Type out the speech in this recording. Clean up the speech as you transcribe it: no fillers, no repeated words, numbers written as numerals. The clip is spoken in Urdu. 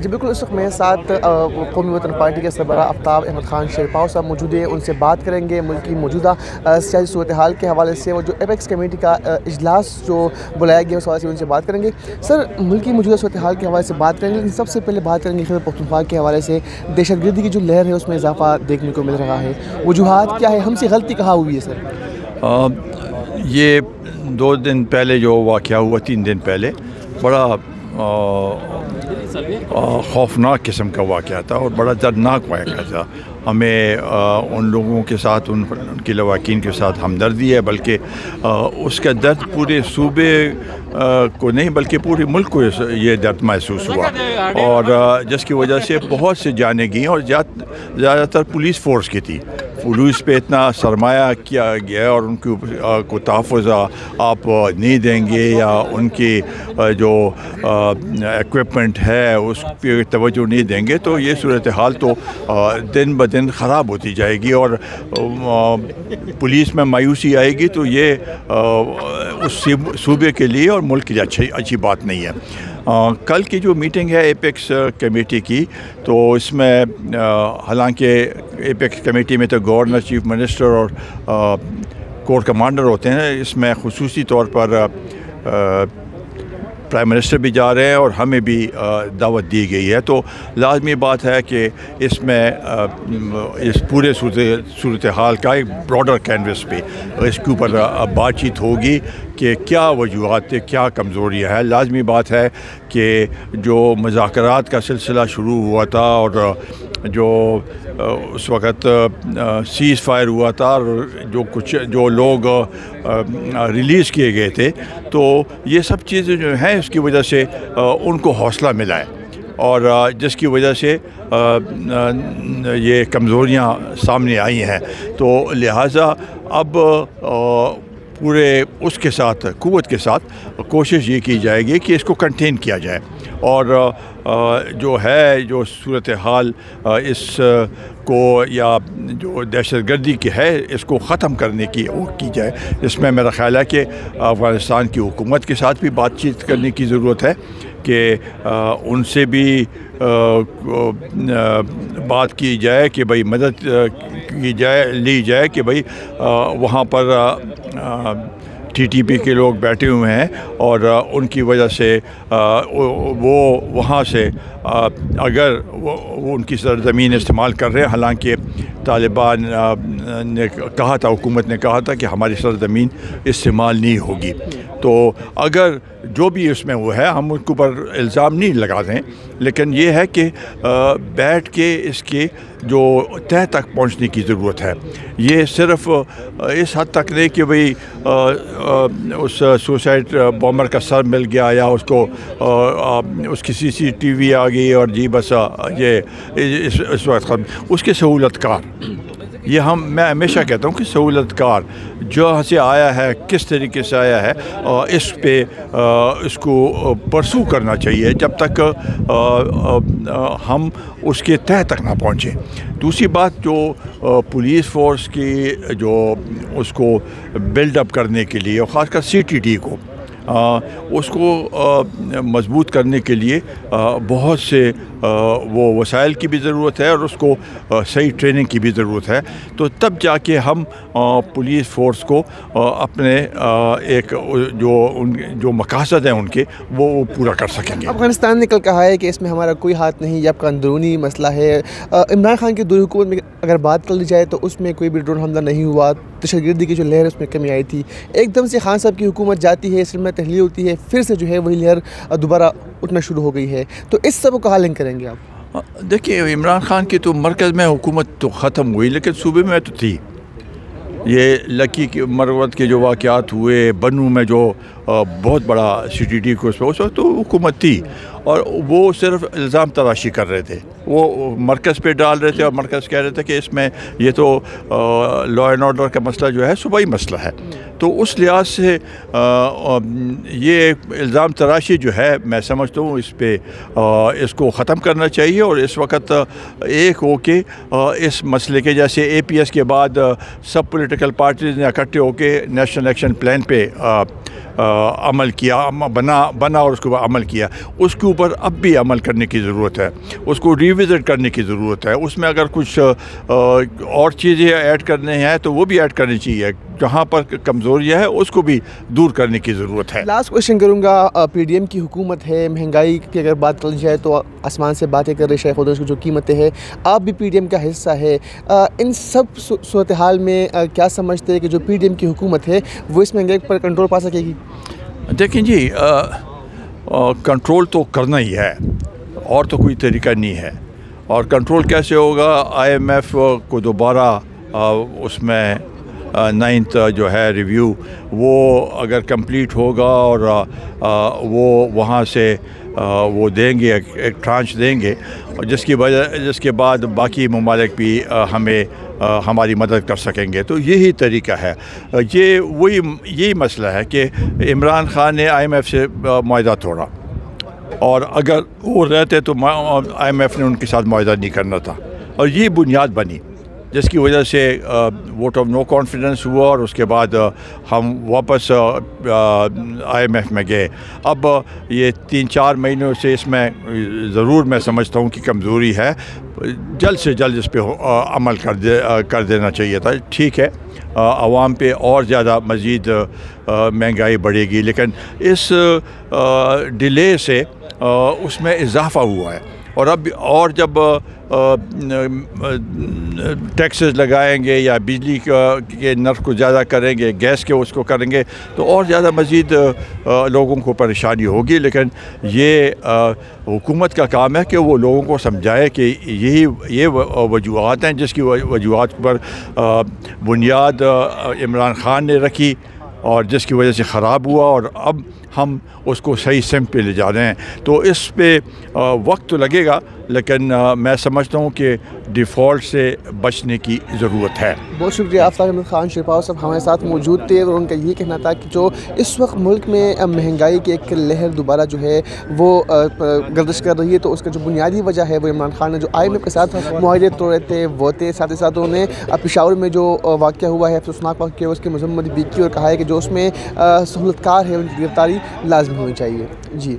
جی بالکل، اس وقت میرے ساتھ قومی وطن پارٹی کے سربراہ آفتاب احمد خان شیرپاؤ صاحب موجود ہیں. ان سے بات کریں گے ملک کی موجودہ سیاسی صورتحال کے حوالے سے. وہ جو ایپیکس کمیٹی کا اجلاس جو بلایا گیا اس حوالے سے ان سے بات کریں گے. سر، ملک کی موجودہ صورتحال کے حوالے سے بات کریں گے، لیکن سب سے پہلے بات کریں گے خیبر پختونخوا کے حوالے سے. دہشت گردی کی جو لہر ہے اس میں اضافہ دیکھنے کو مل رہا ہے. وجوہات کیا ہے؟ ہم سے غلطی کہاں ہوئی ہے سر؟ یہ 2 دن پہلے جو واقعہ ہوا، 3 دن پہلے، بڑا خوفناک قسم کا واقعہ تھا اور بڑا دردناک واقعہ تھا. ہمیں ان لوگوں کے ساتھ، ان کے لواحقین کے ساتھ ہمدردی ہے، بلکہ اس کا درد پورے صوبے کو نہیں بلکہ پورے ملک کو یہ درد محسوس ہوا، اور جس کی وجہ سے بہت سے جانیں گئیں، اور زیادہ تر پولیس فورس کی تھی. پولیس پہ اتنا سرمایہ کیا گیا اور ان کو تحفظ آپ نہیں دیں گے یا ان کی جو ایکوپمنٹ ہے اس پہ توجہ نہیں دیں گے تو یہ صورتحال تو دن بدن خراب ہوتی جائے گی، اور پولیس میں مایوسی آئے گی تو یہ اس صوبے کے لیے اور ملک کے لیے اچھی بات نہیں ہے. کل کی جو میٹنگ ہے ایپیکس کمیٹی کی، تو اس میں حالانکہ ایپیکس کمیٹی میں تو گورنر، چیف منسٹر اور کور کمانڈر ہوتے ہیں، اس میں خصوصی طور پر پرائم منسٹر بھی جا رہے ہیں اور ہمیں بھی دعوت دی گئی ہے. تو لازمی بات ہے کہ اس میں اس پورے صورتحال کا ایک براڈر کینوس پہ اس کے اوپر بات چیت ہوگی کہ کیا وجوہات تھے، کیا کمزوریاں ہیں. لازمی بات ہے کہ جو مذاکرات کا سلسلہ شروع ہوا تھا اور جو اس وقت سیز فائر ہوا تھا اور جو لوگ ریلیز کیے گئے تھے، تو یہ سب چیزیں جو ہیں اس کی وجہ سے ان کو حوصلہ ملا ہے، اور جس کی وجہ سے یہ کمزوریاں سامنے آئی ہیں. تو لہٰذا اب پورے اس کے ساتھ، قوت کے ساتھ کوشش یہ کی جائے گی کہ اس کو کنٹین کیا جائے، اور جو صورتحال اس کو یا جو دہشت گردی کی ہے اس کو ختم کرنے کی وہ کی جائے. اس میں میرا خیال ہے کہ افغانستان کی حکومت کے ساتھ بھی بات چیت کرنے کی ضرورت ہے کہ ان سے بھی بات کی جائے کہ بھئی مدد لی جائے کہ بھئی وہاں پر ٹی ٹی پی کے لوگ بیٹھے ہوئے ہیں اور ان کی وجہ سے وہ وہاں سے اگر وہ ان کی سرزمین استعمال کر رہے ہیں، حالانکہ طالبان نے کہا تھا، حکومت نے کہا تھا کہ ہماری سرزمین استعمال نہیں ہوگی. تو اگر جو بھی اس میں وہ ہے، ہم ان کے اوپر الزام نہیں لگا دیں، لیکن یہ ہے کہ بیٹھ کے اس کے جو تہ تک پہنچنے کی ضرورت ہے. یہ صرف اس حد تک نہیں کہ بھئی اس سوسائڈ بامبر کا سر مل گیا یا اس کو اس کی سی سی ٹی وی آ گئی اور جی بس یہ اس وقت اس کے سہولت کار، یہ میں ہمیشہ کہتا ہوں کہ سہولت کار جہاں سے آیا ہے، کس طریقے سے آیا ہے، اس پہ اس کو پرسو کرنا چاہیے جب تک ہم اس کے تہ تک نہ پہنچیں. دوسری بات، جو پولیس فورس کی جو اس کو بلڈ اپ کرنے کے لیے، اور خاص کر سی ٹی ڈی کو اس کو مضبوط کرنے کے لیے بہت سے وہ وسائل کی بھی ضرورت ہے اور اس کو صحیح ٹریننگ کی بھی ضرورت ہے. تو تب جا کے ہم پولیس فورس کو اپنے ایک جو مقاصد ہیں ان کے وہ پورا کر سکیں گے. افغانستان نے کل کہا ہے کہ اس میں ہمارا کوئی ہاتھ نہیں، یہ آپ کا اندرونی مسئلہ ہے. عمران خان کی دور حکومت میں اگر بات کر لی جائے تو اس میں کوئی بھی ڈرون حملہ نہیں ہوا، دہشت گردی کی جو لہر اس میں کمی آئی تھی. ایک دم سے خان صاحب کی حکومت جاتی ہے، اس میں تحلیل ہوتی ہے، پھر سے جو ہے وہی لہر دوبارہ اٹھنا شروع ہو گئی ہے. تو اس سب کو کہاں لنک کریں گے آپ؟ دیکھیے، عمران خان کی تو مرکز میں حکومت تو ختم ہوئی، لیکن صوبے میں تو تھی. یہ لکی کے مروت کے جو واقعات ہوئے، بنو میں جو بہت بڑا سی ٹی ڈی کو اس وقت تو حکومت تھی، اور وہ صرف الزام تراشی کر رہے تھے، وہ مرکز پہ ڈال رہے تھے، اور مرکز کہہ رہے تھے کہ اس میں یہ تو لا اینڈ آرڈر کا مسئلہ جو ہے صوبائی مسئلہ ہے. تو اس لحاظ سے یہ الزام تراشی جو ہے میں سمجھتا ہوں اس کو ختم کرنا چاہیے، اور اس وقت ایک ہو کے اس مسئلے کے جیسے اے پی ایس کے بعد سب پولیٹیکل پارٹیز نے اکٹھے ہو کے نیشنل ایکشن پلان پہ عمل کیا، بنا اور اس کے اوپر عمل کیا، اس کے اوپر اب بھی عمل کرنے کی ضرورت ہے، اس کو ریوزٹ کرنے کی ضرورت ہے، اس میں اگر کچھ اور چیزیں ایڈ کرنے ہیں تو وہ بھی ایڈ کرنی چاہیے، جہاں پر کمزوریاں ہیں اس کو بھی دور کرنے کی ضرورت ہے۔ لاسٹ کوشچن کروں گا، پی ڈی ایم کی حکومت ہے، مہنگائی کی اگر بات کرنی جائے تو آسمان سے باتیں کر رہے شیخ کی جو قیمتیں ہیں، آپ بھی پی ڈی ایم کا حصہ ہے، ان سب صورتحال میں کیا سمجھتے ہیں کہ جو پی ڈی ایم کی حکومت ہے وہ اس مہنگائی پر کنٹرول پا سکے گی؟ دیکھیں جی، کنٹرول تو کرنا ہی ہے، اور تو کوئی طریقہ نہیں ہے، اور کنٹرول کیسے ہوگا؟ آئی ایم ایف کو دوبارہ اس میں 9th جو ہے ریویو وہ اگر کمپلیٹ ہوگا اور وہ وہاں سے وہ دیں گے، ایک ٹرانچ دیں گے، جس کے بعد باقی ممالک بھی ہماری مدد کر سکیں گے، تو یہی طریقہ ہے۔ یہی مسئلہ ہے کہ عمران خان نے آئی ایم ایف سے معاہدہ توڑا، اور اگر وہ رہتے تو آئی ایم ایف نے ان کے ساتھ معاہدہ نہیں کرنا تھا، اور یہ بنیاد بنی جس کی وجہ سے ووٹ آف نو کانفیڈنس ہوا، اور اس کے بعد ہم واپس آئی ایم ایف میں گئے۔ اب یہ 3-4 مہینوں سے اس میں ضرور میں سمجھتا ہوں کہ کمزوری ہے، جلد سے جلد اس پہ عمل کر دینا چاہیے تھا۔ ٹھیک ہے، عوام پہ اور زیادہ مزید مہنگائی بڑھے گی، لیکن اس ڈیلے سے اس میں اضافہ ہوا ہے، اور اب اور جب ٹیکسز لگائیں گے یا بجلی کے نرخ کو زیادہ کریں گے، گیس کے اس کو کریں گے، تو اور زیادہ مزید لوگوں کو پریشانی ہوگی۔ لیکن یہ حکومت کا کام ہے کہ وہ لوگوں کو سمجھائے کہ یہ وجوہات ہیں جس کی وجوہات پر بنیاد عمران خان نے رکھی، اور جس کی وجہ سے خراب ہوا، اور اب ہم اس کو صحیح سمت پہ لے جا رہے ہیں۔ تو اس پہ وقت تو لگے گا، لیکن میں سمجھتا ہوں کہ ڈیفالٹ سے بچنے کی ضرورت ہے۔ بہت شکریہ آفتاب احمد خان شیرپاؤ صاحب ہمارے ساتھ موجود تھے، اور ان کا یہ کہنا تھا کہ جو اس وقت ملک میں مہنگائی کی ایک لہر دوبارہ جو ہے وہ گردش کر رہی ہے، تو اس کا جو بنیادی وجہ ہے وہ عمران خان نے جو آئی ایم ایف کے ساتھ معاہدے توڑے تھے وہ تھے، ساتھ ہی ساتھ انہوں نے پشاور میں جو واقعہ ہوا ہے افسوسناک واقعہ، اس کی مذمت بھی کی اور کہا ہے کہ جو اس میں سہولت کار ہے ان کی گرفتاری لازمی ہونی چاہیے۔ جی